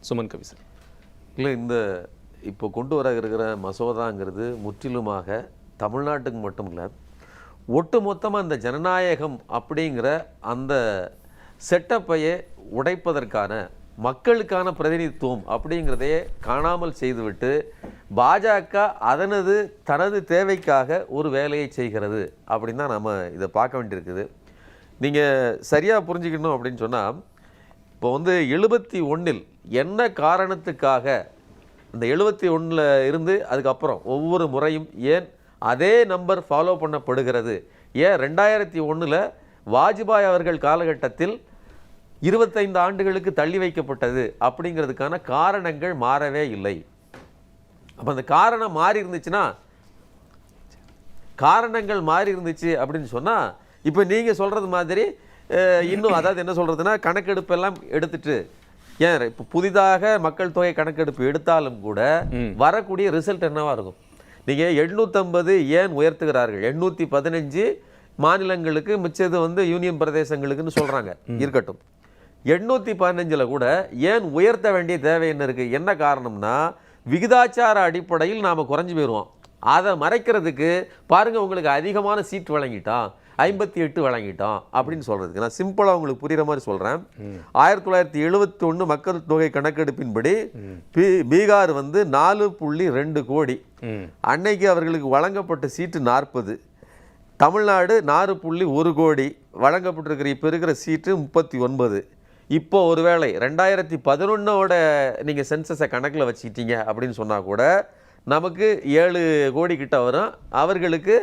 சுமன் கவி sir. இல்லை, இந்த இப்போ கொண்டு வர இருக்கிற மசோதாங்கிறது முற்றிலுமாக தமிழ்நாட்டுக்கு மட்டும் இல்லை, ஒட்டு மொத்தமாக இந்த ஜனநாயகம் அப்படிங்கிற அந்த செட்டப்பையே உடைப்பதற்கான மக்களுக்கான பிரதிநிதித்துவம் அப்படிங்கிறதையே காணாமல் செய்துவிட்டு பாஜக தனது தேவைக்காக ஒரு வேலையை செய்கிறது அப்படின்னு தான் நம்ம இதை பார்க்க வேண்டியிருக்குது. நீங்கள் சரியாக புரிஞ்சுக்கணும் அப்படின்னு சொன்னால், இப்போ 71 என்ன காரணத்துக்காக இந்த 71 இருந்து அதுக்கப்புறம் ஒவ்வொரு முறையும் ஏன் அதே நம்பர் ஃபாலோ பண்ணப்படுகிறது, ஏன் 2001 வாஜ்பாய் அவர்கள் காலகட்டத்தில் 25 ஆண்டுகளுக்கு தள்ளி வைக்கப்பட்டது அப்படிங்கிறதுக்கான காரணங்கள் மாறவே இல்லை. அப்போ அந்த காரணங்கள் மாறி இருந்துச்சு அப்படின்னு சொன்னால், இப்போ நீங்கள் சொல்கிறது மாதிரி இன்னும் அதாவது என்ன சொல்கிறதுனா, கணக்கெடுப்பெல்லாம் எடுத்துட்டு ஏன் இப்போ புதிதாக மக்கள் தொகை கணக்கெடுப்பு எடுத்தாலும் கூட வரக்கூடிய ரிசல்ட் என்னவா இருக்கும்? நீங்கள் 850 ஏன் உயர்த்துகிறார்கள்? 815 மாநிலங்களுக்கு, மிச்சது யூனியன் பிரதேசங்களுக்குன்னு சொல்கிறாங்க. இருக்கட்டும், 815 கூட ஏன் உயர்த்த வேண்டிய தேவை என்ன இருக்குது? என்ன காரணம்னா, விகிதாச்சார அடிப்படையில் நாம் குறைஞ்சி போயிடுவோம். அதை மறைக்கிறதுக்கு பாருங்கள், உங்களுக்கு அதிகமான சீட் வழங்கிட்டான், 58 வழங்கிட்டோம் அப்படின்னு சொல்கிறதுக்கு நான் சிம்பிளாக உங்களுக்கு புரிகிற மாதிரி சொல்கிறேன். 1971 மக்கள் தொகை கணக்கெடுப்பின்படி பீகார் 4.2 கோடி, அன்னைக்கு அவர்களுக்கு வழங்கப்பட்ட சீட்டு 40. தமிழ்நாடு 4.1 கோடி வழங்கப்பட்டிருக்கிற இப்போ இருக்கிற சீட்டு 39. இப்போ ஒருவேளை 2011 நீங்கள் சென்சஸை கணக்கில் வச்சுக்கிட்டீங்க அப்படின்னு சொன்னால் கூட நமக்கு 7 கோடி கிட்ட வரும், அவர்களுக்கு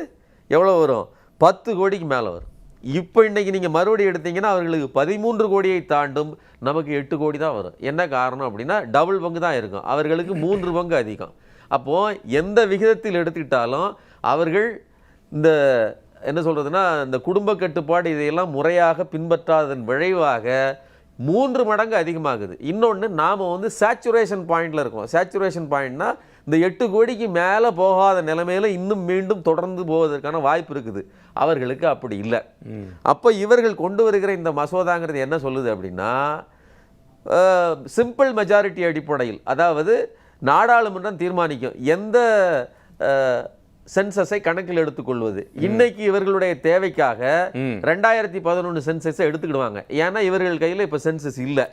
எவ்வளோ வரும்? 10 கோடிக்கு மேலே வரும். இப்போ இன்றைக்கி நீங்கள் மறுபடியும் எடுத்தீங்கன்னா அவர்களுக்கு 13 கோடியை தாண்டும், நமக்கு 8 கோடி தான் வரும். என்ன காரணம் அப்படின்னா, டபுள் பங்கு தான் இருக்கும், அவர்களுக்கு 3 பங்கு அதிகம். அப்போது எந்த விகிதத்தில் எடுத்துக்கிட்டாலும் அவர்கள் இந்த என்ன சொல்கிறதுனா, இந்த குடும்ப கட்டுப்பாடு இதையெல்லாம் முறையாக பின்பற்றாததன் விளைவாக 3 மடங்கு அதிகமாகுது. இன்னொன்று, நாம் சேச்சுரேஷன் பாயிண்டில் இருக்கோம். சேச்சுரேஷன் பாயிண்ட்னா இந்த 8 கோடிக்கு மேலே போகாத நிலைமையில் இன்னும் மீண்டும் தொடர்ந்து போவதற்கான வாய்ப்பு இருக்குது. அவர்களுக்கு அப்படி இல்லை. அப்போ இவர்கள் கொண்டு வருகிற இந்த மசோதாங்கிறது என்ன சொல்லுது அப்படின்னா, சிம்பிள் மெஜாரிட்டி அடிப்படையில், அதாவது நாடாளுமன்றம் தீர்மானிக்கும் எந்த சென்சஸை கணக்கில் எடுத்துக்கொள்வது. இன்னைக்கு இவர்களுடைய தேவைக்காக 2011 சென்சஸை எடுத்துக்கிடுவாங்க. ஏன்னா இவர்கள் கையில் இப்போ சென்சஸ் இல்லை.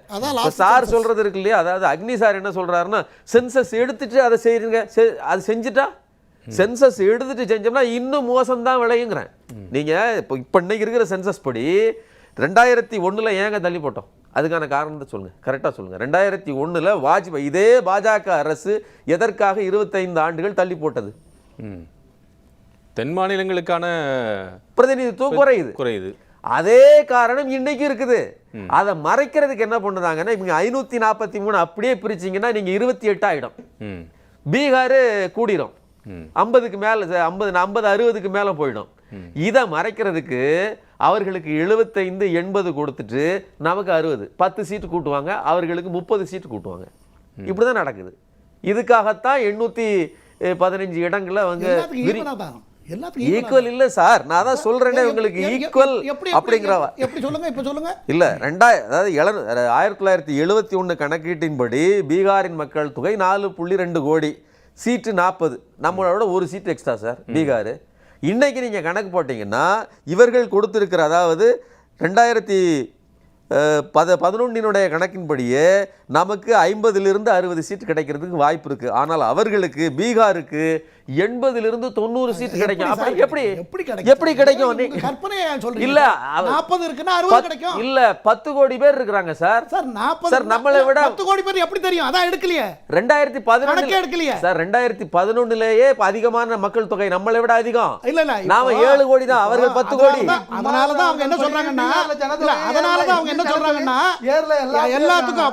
சார் சொல்றது இருக்கு இல்லையா, அதாவது அக்னி சார் என்ன சொல்றாருன்னா, சென்சஸ் எடுத்துட்டு அதை செய்யுங்க, அது செஞ்சுட்டா, சென்சஸ் எடுத்துட்டு செஞ்சோம்னா இன்னும் மோசம்தான் விளையுங்கிறேன். நீங்க இப்போ இன்னைக்கு இருக்கிற சென்சஸ் படி 2001 ஏங்க தள்ளி போட்டோம்? அதுக்கான காரணத்தை சொல்லுங்க, கரெக்டாக சொல்லுங்க. 2001 வாஜ்பாய் இதே பாஜக அரசு எதற்காக 25 ஆண்டுகள் தள்ளி போட்டது? தென் மாநிலங்களுக்கான பிரதிநிதித்துவம் குறையுது. அதே காரணம் இன்னைக்கு இருக்குது. அதை மறைக்கிறதுக்கு என்ன பண்ணுறாங்கன்னா, இவங்க 543 அப்படியே பிரிச்சிங்கன்னா நீங்கள் 28 ஆகிடும். பீகார் கூடிடும், 50க்கு மேலே, 50-60க்கு மேலே போயிடும். இதை மறைக்கிறதுக்கு அவர்களுக்கு 75 80 கொடுத்துட்டு நமக்கு 60 10 சீட்டு கூட்டுவாங்க, அவர்களுக்கு 30 சீட்டு கூட்டுவாங்க. இப்படி தான் நடக்குது. இதுக்காகத்தான் 815 இடங்களை ஈக்குவல் இல்ல சார். நான் தான் சொல்றேனே உங்களுக்கு, ஈக்குவல் அப்படிங்கிற இல்ல. அதாவது 1971 கணக்கீட்டின்படி பீகாரின் மக்கள் தொகை 4.2 கோடி, சீட்டு 40, நம்மளோட ஒரு சீட்டு எக்ஸ்ட்ரா சார் பீகார். இன்னைக்கு நீங்க கணக்கு போட்டீங்கன்னா இவர்கள் கொடுத்திருக்கிற, அதாவது 2011 கணக்கின்படியே நமக்கு 50 60 சீட் கிடைக்கிறதுக்கு வாய்ப்பு இருக்கு. ஆனால் அவர்களுக்கு, பீகாருக்கு 80 90 சீட் கிடைக்கும். எப்படி கிடைக்கும்? இல்ல 40 இருக்குன்னா 60 கிடைக்கும். இல்ல 10 கோடி பேர் இருக்காங்க சார். சார் நம்மளை விட 10 கோடி பேர் எப்படி தெரியும்? அதான் எடுக்கலையே. 2011 எடுக்கலையே சார். 2011 அதிகமான மக்கள் தொகை நம்மளை விட அதிகம். இல்ல நாம 7 கோடி தான், அவர்கள் 10 கோடி. அதனால தான் அவங்க என்ன சொல்றாங்கன்னா, எல்லாத்துக்கும்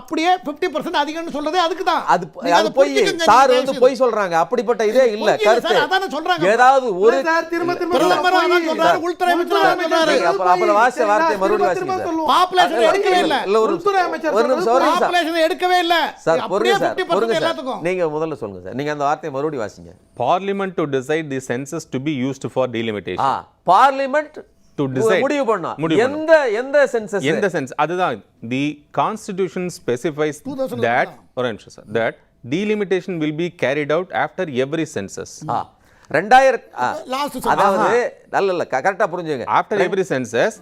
அப்படியே 50% அதிகம்னு சொல்றதே அதுக்கு தான். அது போய் சார் போய் சொல்றாங்க. அப்படிப்பட்ட இதே இல்ல கருத்து. ஏதாவது ஒரு பிரதமர் அதான் சொல்றாரு, உள்துறை அமைச்சர் சொல்றாரு. அப்புறம் வாசிச்ச வார்த்தை மறுபடியும் வாசிங்க. பாப்புலேஷன் எடுக்கவே இல்ல. உள்துறை அமைச்சர் பாப்புலேஷன் எடுக்கவே இல்ல சார். பொறுங்க சார், எல்லாத்துக்கும் நீங்க முதல்ல சொல்லுங்க சார். நீங்க அந்த வார்த்தையை மறுபடியும் வாசிங்க. Parliament to decide the census to be used for delimitation. Parliament to decide. முடிவு பண்ணா முடிவு எந்த சென்சஸ் எந்த சென்ஸ் அதுதான் the constitution specifies 2001 that ஒரு நிமிஷம் sir that delimitation will be carried out after every census 2000 Last அதாவது இல்ல கரெக்ட்டா புரிஞ்சுங்க after every census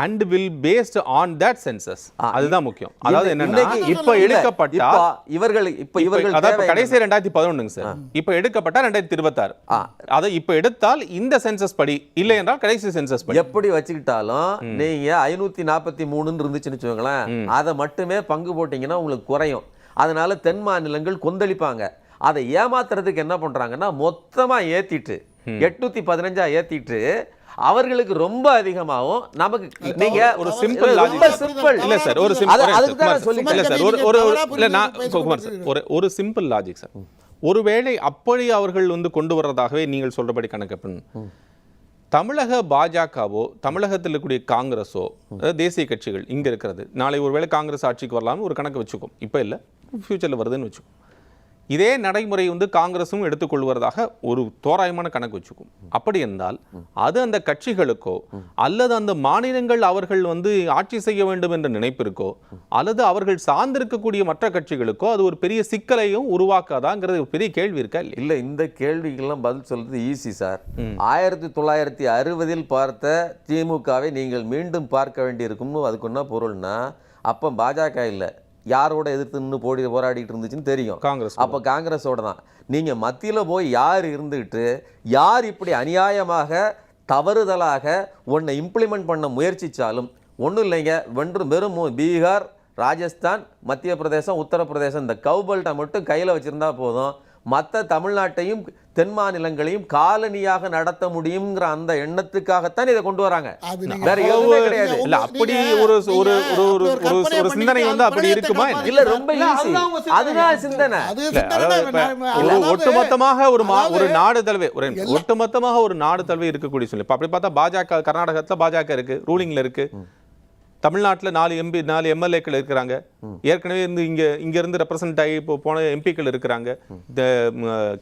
and will based on that census அதுதான் முக்கியம் அதாவது என்னன்னா இப்ப எடுக்கப்பட்டா இவர்கள் அதாவது கடைசி 2011 சார் இப்ப எடுக்கப்பட்டா 2026 அதை இப்ப எடுத்தால் இந்த சென்சஸ் படி இல்லை என்றால் கடைசி சென்சஸ் படி எப்படி வச்சுக்கிட்டாலும் நீங்க 543 இருந்துச்சுன்னு வச்சுக்கோங்களேன் அதை மட்டுமே பங்கு போட்டீங்கன்னா உங்களுக்கு குறையும். அதனால தென் மாநிலங்கள் கொந்தளிப்பாங்க. அதை ஏமாத்துறதுக்கு என்ன பண்றாங்கன்னா மொத்தமா ஏத்திட்டு 815 ஏத்திட்டு அவர்களுக்கு ரொம்ப அதிகமாவும் நமக்கு நீங்க ஒரு சிம்பிள் லாஜிக் இல்ல சார் ஒரு ஒரு சிம்பிள் லாஜிக் சார் ஒருவேளை அப்படி அவர்கள் வந்து கொண்டு வர்றதாகவே நீங்கள் சொல்றபடி கணக்கு தமிழக பாஜகவோ தமிழகத்தில் இருக்கக்கூடிய காங்கிரஸோ தேசிய கட்சிகள் இங்க இருக்கிறது நாளை ஒருவேளை காங்கிரஸ் ஆட்சிக்கு வரலாம்னு ஒரு கணக்கு வச்சுக்கோம் இப்ப இல்ல ஃபியூச்சர்ல வருதுன்னு வச்சுக்கோம் இதே நடைமுறை வந்து காங்கிரஸும் எடுத்துக்கொள்வதாக ஒரு தோராயமான கணக்கு வச்சுக்கும். அப்படி என்றால் அது அந்த கட்சிகளுக்கோ அல்லது அந்த மாநிலங்கள் அவர்கள் வந்து ஆட்சி செய்ய வேண்டும் என்ற நினைப்பிற்கோ அல்லது அவர்கள் சார்ந்திருக்கக்கூடிய மற்ற கட்சிகளுக்கோ அது ஒரு பெரிய சிக்கலையும் உருவாக்காதாங்கிறது ஒரு பெரிய கேள்வி இருக்கா இல்ல? இந்த கேள்விக்கெல்லாம் பதில் சொல்றது ஈஸி சார். 1960 பார்த்த திமுகவை நீங்கள் மீண்டும் பார்க்க வேண்டியிருக்கும்னு அதுக்கு என்ன பொருள்னா அப்ப பாஜக இல்லை யாரோட எதிர்த்து நின்று போராடிட்டு இருந்துச்சுன்னு தெரியும். காங்கிரஸ் அப்போ காங்கிரஸோட தான். நீங்க மத்தியில போய் யார் இருந்துகிட்டு யார் இப்படி அநியாயமாக தவறுதலாக ஒன்றை இம்ப்ளிமெண்ட் பண்ண முயற்சிச்சாலும் ஒன்றும் இல்லைங்க. வெறும் பீகார், ராஜஸ்தான், மத்திய பிரதேசம், உத்தரப்பிரதேசம் இந்த கவுபல்ட்டை மட்டும் கையில் வச்சிருந்தா போதும் மற்ற தமிழ்நாட்டையும் தென் மாநிலங்களையும் காலனியாக நடத்த முடியுங்கிற அந்த எண்ணத்துக்காகத்தான் இதை கொண்டு வராங்க. வேற எதுவுமே கிடையாது. இல்ல அப்படி ஒரு ஒரு ஒரு சிந்தனை வந்து அப்படி இருக்குமா? இல்ல ரொம்ப ஈஸி. அதுதான் சிந்தனை. ஒட்டுமொத்தமாக ஒரு நாடு தழுவே ஒட்டுமொத்தமாக ஒரு நாடு தழுவே இருக்கக்கூடிய சொல்லி அப்படி பார்த்தா பாஜக கர்நாடகத்துல பாஜக இருக்கு, ரூலிங்ல இருக்கு. தமிழ்நாட்டில் 4 எம்எல்ஏக்கள் இருக்கிறாங்க. ஏற்கனவே இங்க இருந்து ரெப்ரசன்ட் ஆகி போன எம்பிக்கள் இருக்கிறாங்க.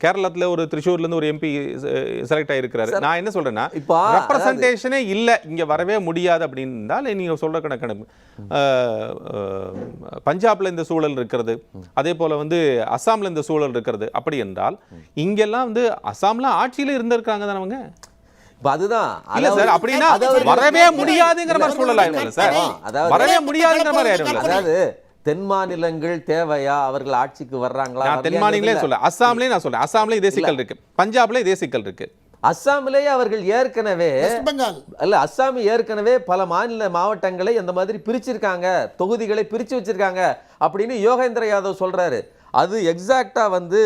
கேரளத்துல ஒரு திரிசூர்ல இருந்து ஒரு எம்பி செலக்ட் ஆகிருக்கிறாரு. நான் என்ன சொல்றேன்னா ரெப்ரசன்டேஷனே இல்ல இங்க வரவே முடியாது அப்படின்னு இருந்தால் நீங்க சொல்ற கணக்கு பஞ்சாப்ல இந்த சூழல் இருக்கிறது, அதே போல வந்து அஸ்ஸாம்ல இந்த சூழல் இருக்கிறது. அப்படி என்றால் இங்கெல்லாம் வந்து அஸ்ஸாம்ல ஆட்சியில இருந்திருக்காங்க தான் அவங்க. அதுதான் இல்ல சார் அப்படினா வரவே முடியாதுங்கற மாதிரி சொல்லலாம் சார். வரவே முடியாதுங்கற மாதிரி ஆயிடும்ல. அதாவது தென் மாநிலங்கள் தேவையா அவர்கள் ஆட்சிக்கு வர்றாங்களா? நான் தென் மாநிலங்களே சொல்ல, அஸ்ஸாம்லயே நான் சொல்றேன். அஸ்ஸாம்லயே இதே சிக்கல் இருக்கு, பஞ்சாப்ல இதே சிக்கல் இருக்கு. அஸ்ஸாமிலேயே அவர்கள் ஏற்கனவே அஸ்ஸாம் ஏற்கனவே பல மாவட்டங்களை அந்த மாதிரி பிரிச்சிருக்காங்க, தொகுதிகளை பிரிச்சு வச்சிருக்காங்க அப்படின்னு யோகேந்திர யாதவ் சொல்றாரு. அது எக்ஸாக்டா வந்து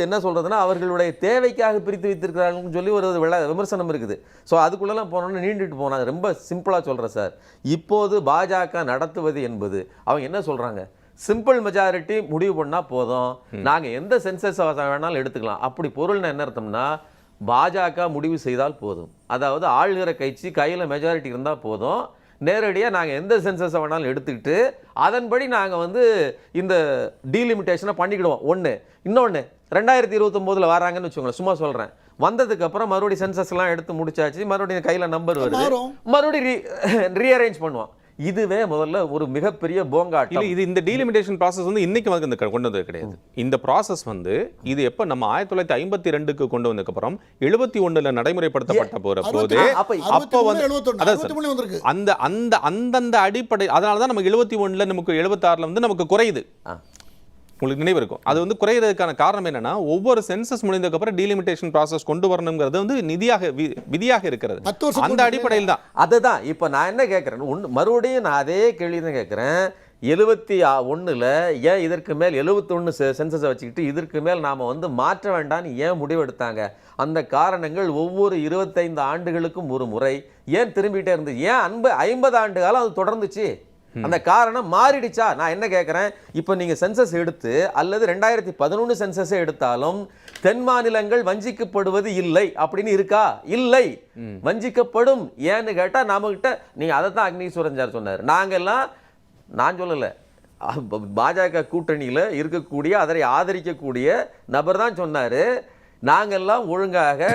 என்ன சொல்றதுன்னா அவர்களுடைய தேவைக்காக பிரித்து வைத்திருக்கிறாங்கன்னு சொல்லி ஒரு விமர்சனம் இருக்குது. ஸோ அதுக்குள்ளெல்லாம் போனோன்னு நீண்டுட்டு போனாங்க. ரொம்ப சிம்பிளாக சொல்கிறேன் சார். இப்போது பாஜக நடத்துவது என்பது அவங்க என்ன சொல்கிறாங்க, சிம்பிள் மெஜாரிட்டி முடிவு பண்ணால் போதும், நாங்கள் எந்த சென்சஸ் வேணாலும் எடுத்துக்கலாம். அப்படி பொருள்னு என்ன அர்த்தம்னா பாஜக முடிவு செய்தால் போதும், அதாவது ஆளுகிற கட்சி கையில் மெஜாரிட்டி இருந்தால் போதும், நேரடியாக நாங்கள் எந்த சென்சஸை வேணாலும் எடுத்துக்கிட்டு அதன்படி நாங்கள் வந்து இந்த டீலிமிட்டேஷனை பண்ணிக்கிடுவோம். ஒன்று. இன்னொன்று 2029 வராங்கன்னு வச்சுக்கோங்களேன், சும்மா சொல்கிறேன். வந்ததுக்கு அப்புறம் மறுபடியும் சென்சஸ்லாம் எடுத்து முடிச்சாச்சு, மறுபடியும் கையில் நம்பர் வருது, மறுபடியும் ரீஅரேஞ்ச் பண்ணுவோம். இதுவே முதல்ல ஒரு மிகப்பெரிய போங்காட்டம். இது இந்த டீலிமிட்டேஷன் ப்ராசஸ் வந்து இன்னைக்கு வந்து கொண்டு வந்தது கிடையாது. இந்த ப்ராசஸ் வந்து இது எப்ப நம்ம 1952க்கு கொண்டு வந்ததுக்கு அப்புறம் 71ல நடைமுறைப்படுத்தப்பட்ட போது அப்ப வந்து அந்த அடிப்படை அதனாலதான் நமக்கு 71ல நமக்கு 76ல வந்து நமக்கு குறையுது. உங்களுக்கு நினைவு இருக்கும். அது வந்து குறையறதுக்கான காரணம் என்னன்னா ஒவ்வொரு சென்சஸ் முடிந்ததுக்கு அப்புறம் டீலிமிட்டேஷன் ப்ராசஸ் கொண்டு வரணுங்கிறது வந்து விதியாக இருக்கிறது. அந்த அடிப்படையில் தான். அதுதான் இப்போ நான் என்ன கேட்கிறேன், மறுபடியும் நான் அதே கேள்வி தான் கேட்கிறேன். 71ல ஏன் இதற்கு மேல் 71 சென்சஸை வச்சுக்கிட்டு இதற்கு மேல் நாம வந்து மாற்ற வேண்டாம்னு ஏன் முடிவெடுத்தாங்க? அந்த காரணங்கள் ஒவ்வொரு 25 ஆண்டுகளுக்கும் ஒரு முறை ஏன் திரும்பிட்டே இருந்தது? ஏன் 50 ஆண்டு காலம் அது தொடர்ந்துச்சு? அந்த காரணம் மாறிடுச்சா? நான் என்ன கேட்கிறேன், இப்போ நீங்க சென்சஸ் எடுத்து அல்லது 2011 சென்சஸை எடுத்தாலும் தென் மாநிலங்கள் வஞ்சிக்கப்படுவது இல்லை அப்படின்னு இருக்கா? இல்லை, வஞ்சிக்கப்படும். ஏன்னு கேட்டா நாம கிட்ட நீங்க அதை தான் அக்னீஸ்வரன் சார் சொன்னார். நாங்கெல்லாம் நான் சொல்லல, பாஜக கூட்டணியில இருக்கக்கூடிய அதை ஆதரிக்கக்கூடிய நபர் தான் சொன்னாரு. நாங்கெல்லாம் ஒழுங்காக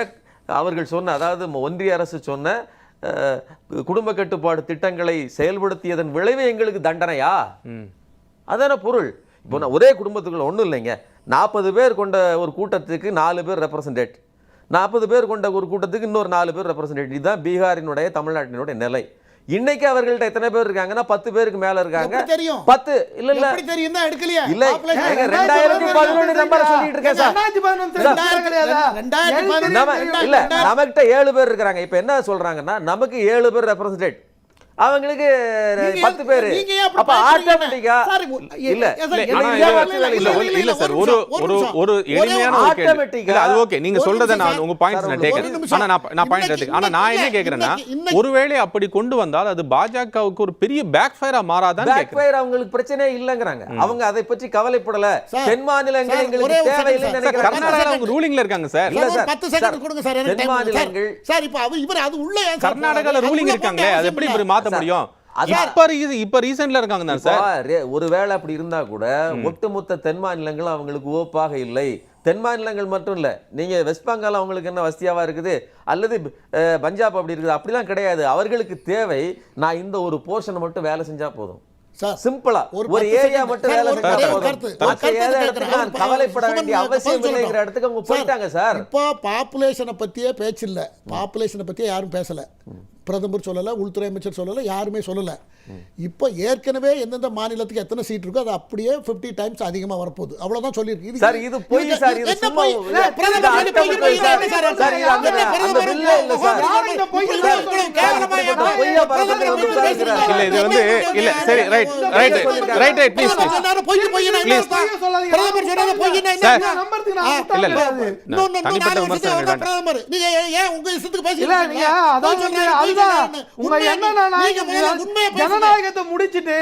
அவர்கள் சொன்ன, அதாவது ஒன்றிய அரசு சொன்ன குடும்ப கட்டுப்பாடு திட்டங்களை செயல்படுத்தியதன் விளைவு எங்களுக்கு தண்டனையா? அதான பொருள். இப்போ நான் ஒரே குடும்பத்துக்குள்ள ஒன்றும் இல்லைங்க, 40 பேர் கொண்ட ஒரு கூட்டத்துக்கு 4 பேர் ரெப்ரசன்டேட், 40 பேர் கொண்ட ஒரு கூட்டத்துக்கு இன்னொரு 4 பேர் ரெப்ரசன்டேட். இதுதான் பீகாரினுடைய தமிழ்நாட்டினுடைய நிலை. இன்னைக்கு அவர்கள்ட்ட எத்தனை பேர் இருக்காங்கன்னா 10 பேருக்கு மேல இருக்காங்க. 10 இல்ல இல்ல எப்படி தெரியும் தான் எடுக்கலையா? இல்ல 2011 நம்பர் சொல்லிட்டு இருக்கேன் சார். இல்ல நமக்கிட்ட 7 பேர் இருக்காங்க. இப்ப என்ன சொல்றாங்கன்னா நமக்கு 7 பேர் ரெப்ரசன்டேட், அவங்களுக்கு 10 பேர். அப்ப ஆட்டோமேட்டிக்கா இல்ல இல்ல சார், ஒரு எளிமையான இல்ல அது ஓகே, நீங்க சொல்றத நான் உங்க பாயிண்ட்ஸ் நான் டேக்கன். ஆனா நான் பாயிண்ட் எடுத்துக்க. ஆனா நான் என்ன கேக்குறேன்னா, ஒருவேளை அப்படி கொண்டு வந்தால் அது பாஜகவுக்கு ஒரு பெரிய பேக் ஃபயரா மாறாதான்? பேக் ஃபயர் அவங்களுக்கு பிரச்சனை இல்லங்கறாங்க. அவங்க அதை பற்றி கவலைப்படல. தென் மாநிலங்கள் எங்களுக்கு தேவையில்லைன்னு நினைக்கிறாங்க. கர்நாடகால அவங்க ரூலிங்ல இருக்காங்க சார். இல்ல சார் 10 செகண்ட் கொடுங்க சார். தென் மாநிலங்கள் சார் இப்ப இவர் அது உள்ள கர்நாடகால ரூலிங் இருக்காங்க, அது எப்படி இப்படி மாத்த முடியும்? இப்ப ரீசன்ட்ல இருக்காங்க தான் சார். ஒருவேளை அப்படி இருந்தா கூட ஒட்டுமொத்த தென் மாநிலங்கள் அவங்களுக்கு ஓப்பாக இல்லை. தென் மாநிலங்கள் மட்டும் இல்ல, நீங்க வெஸ்ட் பெங்கால் அவங்களுக்கு என்ன வசதியாவா இருக்குது, அல்லது பஞ்சாப் அப்படி இருக்குது, அப்படிலாம் கிடையாது. அவர்களுக்கு தேவை நான் இந்த ஒரு போர்ஷனை மட்டும் வேலை செஞ்சா போதும். சிம்பிளா ஒரு ஏரியா மட்டும் வேலை செஞ்சா போதும். கவலைப்பட வேண்டிய அவசியம் இல்லைங்கிற இடத்துக்கு அவங்க போயிட்டாங்க சார். இப்போ பாப்புலேஷனை பத்தியே பேச்சு இல்ல, பாப்புலேஷனை பத்தியே யாரும் பேசல. பிரதமர் சொல்லல, உள்துறை அமைச்சர் சொல்லல, யாருமே சொல்லல. இப்போ ஏற்கனவே எந்தெந்த மாநிலத்துக்கு எத்தனை சீட் இருக்கோ அது அப்படியே 50 டைம்ஸ் அதிகமா வரப்போகுது. அவ்வளவுதான் சொல்லியிருக்கு. சார் இது போய் சார், இது சும்மா பிரதமர் போய் சார். சார் இது அந்த பில்ல இல்ல சார். இல்ல இது வந்து இல்ல சரி ரைட் ப்ளீஸ் பிரதமர் சொன்னது பொய்னா என்ன நம்பருக்கு நான் இல்ல தனிப்பட்ட விமர்சனம் பிரதமர் நீங்க ஏன் உங்க இஷ்டத்துக்கு பேசிட்டு இல்ல நீங்க அதான் சொல்றீங்க. அதுதான் உங்க என்னன்னா ஜனநாயகத்தை முடிச்சிட்டு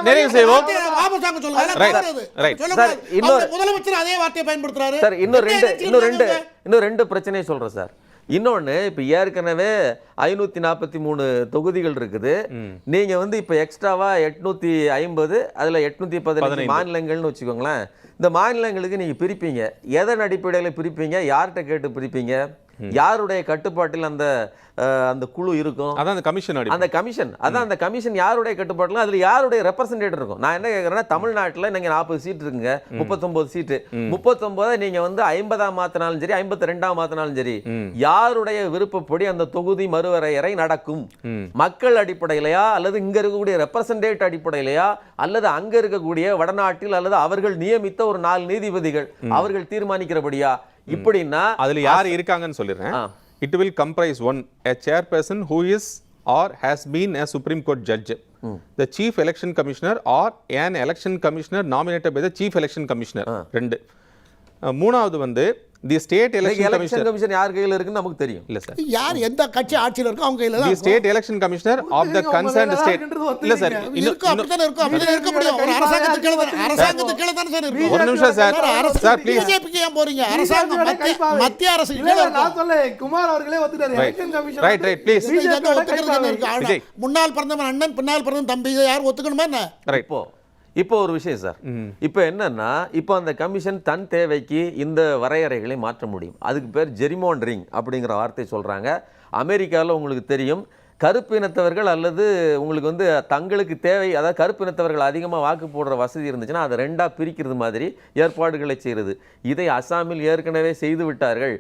நிறைவு செய்வோம். முதலமைச்சர் அதே வார்த்தையை பயன்படுத்துறாரு சார். இன்னும் ரெண்டு பிரச்சனை சொல்றேன் சார். இன்னொன்னு, இப்ப ஏற்கனவே 543 தொகுதிகள் இருக்குது. நீங்க வந்து இப்ப எக்ஸ்ட்ராவா 850, அதுல 815 மாநிலங்கள்னு வச்சுக்கோங்களேன். இந்த மாநிலங்களுக்கு நீங்க பிரிப்பீங்க, எதன் அடிப்படையில் பிரிப்பீங்க, யார்கிட்ட கேட்டு பிரிப்பீங்க, யாருடைய கட்டுப்பாட்டில் அந்த குழு இருக்கும்? அதான் அந்த கமிஷன் யாருடைய கட்டுப்பாட்டில், அதுல யாருடைய ரெப்ரசன்டேட்டிவ் இருக்கும்? நான் என்ன கேட்கறேன்னா, தமிழ்நாட்டில் நீங்க 40 சீட் இருக்குங்க, 39 சீட்டு, 39 நீங்க வந்து 50 மாத்தினாலும் சரி, 52 மாத்தினாலும் சரி, யாருடைய விருப்பப்படி அந்த தொகுதி மறுவரையறை நடக்கும்? மக்கள் அடிப்படையிலையா, அல்லது இங்க இருக்கக்கூடிய ரெப்ரசன்டேட் அடிப்படையிலையா, அல்லது அங்க இருக்கக்கூடிய வடநாட்டில் அல்லது அவர்கள் நியமித்த ஒரு 4 நீதிபதிகள் அவர்கள் தீர்மானிக்கிறபடியா? இப்படின்னா அதுல யார் இருக்காங்கன்னு சொல்லிடுறேன். It will comprise one, a chairperson who is or has been a Supreme Court judge, the chief election commissioner or an election commissioner nominated by the chief election commissioner. ரெண்டு. மூணாவது வந்து the state election commission யார் கையில இருக்குன்னு நமக்கு தெரியும் இல்ல sir. யார் எந்த கட்சி ஆட்சியில இருக்கோ அவங்க கையில தான். the state election commissioner of the concerned state. இல்ல சார், இருக்கு அப்படிதான் இருக்க முடியும். ஒரு அரசாங்கத்துக்கு கீழ தான் சார் இருக்கு. ஒரு நிமிஷம் சார். Sir please. பிஜேபிக்கு ஏன் போறீங்க? அரசாங்கம் மத்திய அரசு இல்ல நான் சொல்ல குமார் அவர்களே ஒத்துட்டாரு. Election commission right please. முன்னாள் பிரதமர் அண்ணன், பின்னால் பிரதமர் தம்பி, யார் ஒத்துக்கணுமா என்ன? ரைட். இப்போ ஒரு விஷயம் சார். இப்போ என்னன்னா, இப்போ அந்த கமிஷன் தன் தேவைக்கு இந்த வரையறைகளை மாற்ற முடியும். அதுக்கு பேர் ஜெரிமாண்டரிங் அப்படிங்கிற வார்த்தை சொல்றாங்க. அமெரிக்காவில் உங்களுக்கு தெரியும், கருப்பினத்தவர்கள் அல்லது உங்களுக்கு வந்து தங்களுக்கு தேவை, அதாவது கருப்பினத்தவர்கள் அதிகமாக வாக்கு போடுற வசதி இருந்துச்சுன்னா அதை 2ஆ பிரிக்கிறது மாதிரி ஏற்பாடுகளை செய்கிறது. இதை அசாமில் ஏற்கனவே செய்து விட்டார்கள்.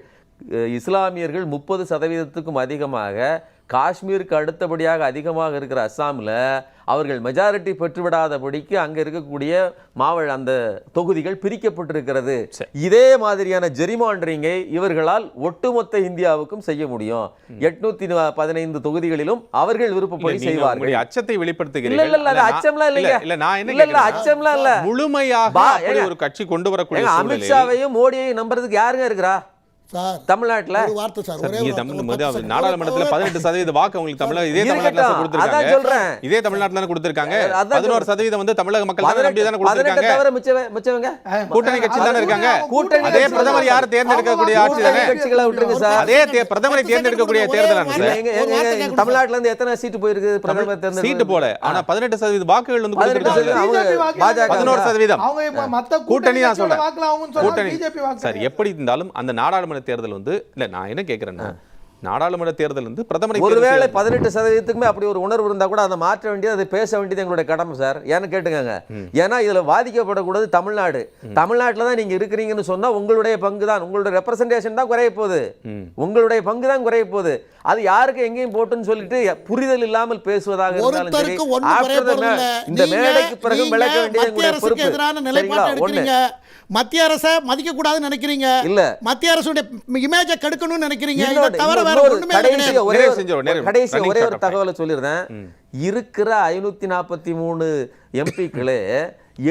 இஸ்லாமியர்கள் 30% அதிகமாக, காஷ்மீருக்கு அடுத்தபடியாக அதிகமாக இருக்கிற அஸ்ஸாமில் அவர்கள் மெஜாரிட்டி பெற்றுவிடாதபடிக்கு அங்கே இருக்கக்கூடிய அந்த தொகுதிகள் பிரிக்கப்பட்டிருக்கிறது. இதே மாதிரியான ஜெரிமாண்டரிங்கை இவர்களால் ஒட்டுமொத்த இந்தியாவுக்கும் செய்ய முடியும். 815 தொகுதிகளிலும் அவர்கள் விருப்பப்படி செய்வார்கள். அச்சத்தை வெளிப்படுத்துகிறீர்கள். இல்ல அச்சம்லாம் இல்லைங்க. இல்ல நான் என்ன இல்ல அச்சம்லாம் இல்ல. முழுமையாக ஒரு கட்சி கொண்டு வரக்கூடிய அமித்ஷாவையும் மோடியையும் நம்புறதுக்கு யாருங்க இருக்கிறா? சார் தமிழ்நாட்டுல ஒரு வார்த்தை சார், ஒரே நீங்க ஒரு தமிழ் வார்த்தை, போது ஒரு 10 நாடாளுமன்றத்துல 18% வாக்கு உங்களுக்கு தமிழக இதே தமிழ்நாட்டுல இருக்கட்டும், கொடுத்திருக்காங்க. அதான் சொல்றேன். இதே தமிழ்நாட்டுல தானே கொடுத்திருக்காங்க. அதான் 11% வந்து தமிழக மக்கள் தானே நம்பி தானே 18 கொடுத்திருக்காங்க. தவிர மிச்சவங்க கூட்டணி கட்சி தானே இருக்காங்க. கூட்டணி அதே கட்சி பிரதமர் யார் தேர்ந்தெடுக்கக்கூடிய ஆட்சி தானே. கட்சிகளை விட்டுருங்க சார். அதே பிரதமரை தேர்ந்தெடுக்கக்கூடிய தேர்தல் தானே சார். எங்க தமிழ்நாட்டுல இருந்து எத்தனை சீட்டு போயிருக்கு பிரதமர் தேர்ந்தெடுப்பு? சீட்டு போல. ஆனா 18% வாக்குகள் வந்து 18% கொடுத்திருக்காங்க. அவங்க பாஜக 11% அவங்க இப்ப மத்த கூட்டணி தான் சொல்றேன். வாக்குல அவங்க சொல்றாங்க கூட்டணி பிஜேபி வாக்கு. சார் எப்படி இருந்தாலும் அந்த நாடாளுமன்ற தேர்தல் வந்து இல்ல நான் என்ன கேக்குறேன்னா நாடாளுமன்ற தேர்தல் வந்து பிரதமரை ஒருவேளை 18%க்குமே அப்படி ஒரு உணர்வு இருந்தா கூட அதை மாற்ற வேண்டியது, அதை பேச வேண்டியது எங்களுடைய கடமை சார். ஏன்னு கேட்டுக்கங்க. ஏன்னா இதுல பாதிக்கப்படக்கூடாது தமிழ்நாடு. தமிழ்நாட்டுல தான் நீங்க இருக்கிறீங்கன்னு சொன்னா உங்களுடைய பங்கு தான், உங்களுடைய ரெப்ரசன்டேஷன் தான் குறைய போகுது. உங்களுடைய பங்கு தான் குறைய போகுது. அது யாருக்கு எங்கேயும் போட்டுன்னு சொல்லிட்டு புரிதல் இல்லாமல் பேசுவதாக இருந்தாலும் சரி, ஒருத்தருக்கு ஒண்ணு குறைய after the போறதில்ல. இந்த மேடைக்கு பிறகு விளக்க வேண்டியது மத்திய எங்களுடைய அரசுக்கு பொறுப்பு. எதிரான நிலைப்பாடு சரிங்களா? ஒண்ணு. எடுக்கிறீங்க. மத்திய அரசை மதிக்க கூடாதுன்னு நினைக்கிறீங்க. இல்ல. மத்திய அரசுடைய இமேஜை கெடுக்கணும்னு நினைக்கிறீங்க. இதை இன்னொரு- தவிர வேற இன்னொரு ஒண்ணுமே கடைசி கிடையாது. ஒரே நிறைவு செஞ்சிருவோம், நிறைவு. கடைசி running ஒரே short ஒரு of time. தகவலை சொல்லிடுறேன். இருக்கிற 543 எம்பிக்களே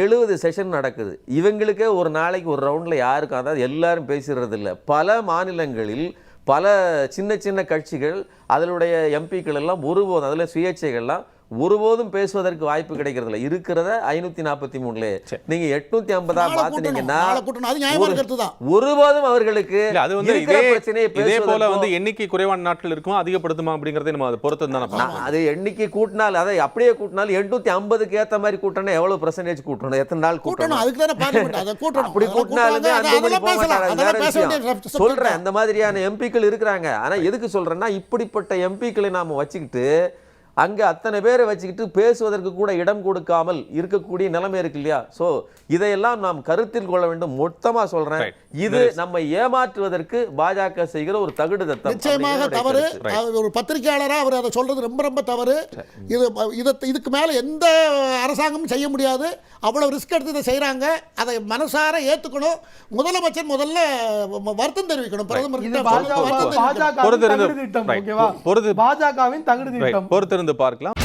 70 செஷன் நடக்குது. இவங்களுக்கே ஒரு நாளைக்கு ஒரு ரவுண்ட்ல யாருக்கும், அதாவது எல்லாரும் பேசுறது இல்லை. பல மாநிலங்களில் பல சின்ன சின்ன கட்சிகள் அதனுடைய எம்பிக்கள் எல்லாம் ஒருபோதும், அதில் சுயேட்சைகள்லாம் ஒருபோதும் பேசுவதற்கு வாய்ப்பு கிடைக்கிறதில்ல. இருக்கிறத 543 நீங்க 850 மாத்தினீங்கன்னா நாளை கூட்டணும். அது நியாயமான கருத்து தான். ஒருபோதும் அவர்களுக்கு இல்ல அது வந்து இருக்கிற பிரச்சனையை இதே போல பேசுவதற்கோ- வந்து எண்ணிக்கை குறைவான நாட்கள் இருக்குமா அதிகப்படுத்துமா அப்படிங்கறதை நம்ம அதை பொறுத்து தானே பார்க்கணும். அது எண்ணிக்கை கூட்டினால், அதை அப்படியே கூட்டினாலும் 850க்கு ஏத்த மாதிரி கூட்டணும். எவ்வளவு பெர்சன்டேஜ் கூட்டணும், எத்தனை நாள் கூட்டணும். கூட்டணும்? அதுக்கு தானே பார்லிமெண்ட் அதை கூட்டணும். அப்படி அதெல்லாம் கூட்டினாலுமே கூட்டுவாங்க. அன்புமணி அதெல்லாம் போக பேசலாம். மாட்டாங்க. அதெல்லாம் வேற பேச வேண்டிய விஷயம். subject சொல்றேன், தான். அந்த மாதிரியான எம்பிக்கள் இருக்கிறாங்க. ஆனா எதுக்கு சொல்றேன்னா, இப்படிப்பட்ட எம்பிக்களை நாம வச்சுக்கிட்டு அங்க அத்தனை பேரை வச்சுக்கிட்டு பேசுவதற்கு கூட இடம் கொடுக்காமல் இருக்கக்கூடிய நிலைமை இருக்கு இல்லையா? சோ இதையெல்லாம் நாம் கருத்தில் கொள்ள வேண்டும். மொத்தமா சொல்றேன், இது நம்ம ஏமாற்றுவதற்கு பாஜக செய்கிற ஒரு தகுடு தத்தம். நிச்சயமாக தவறு. ஒரு பத்திரிகையாளரா அவர் அதை சொல்றது ரொம்ப ரொம்ப தவறு. இதுக்கு மேல எந்த அரசாங்கமும் செய்ய முடியாது. அவ்வளவு ரிஸ்க் எடுத்து இதை செய்யறாங்க. அதை மனசார ஏத்துக்கணும். முதலமைச்சர் முதல்ல வருத்தம் தெரிவிக்கணும். பிரதமர் இது கிட்ட வருத்தம் தெரிவிக்கணும். பாஜகவின் தகுடு திட்டம். ஓகேவா? பாஜகவின் தகுடு திட்டம். பொறுத்திருந்து பார்க்கலாம்.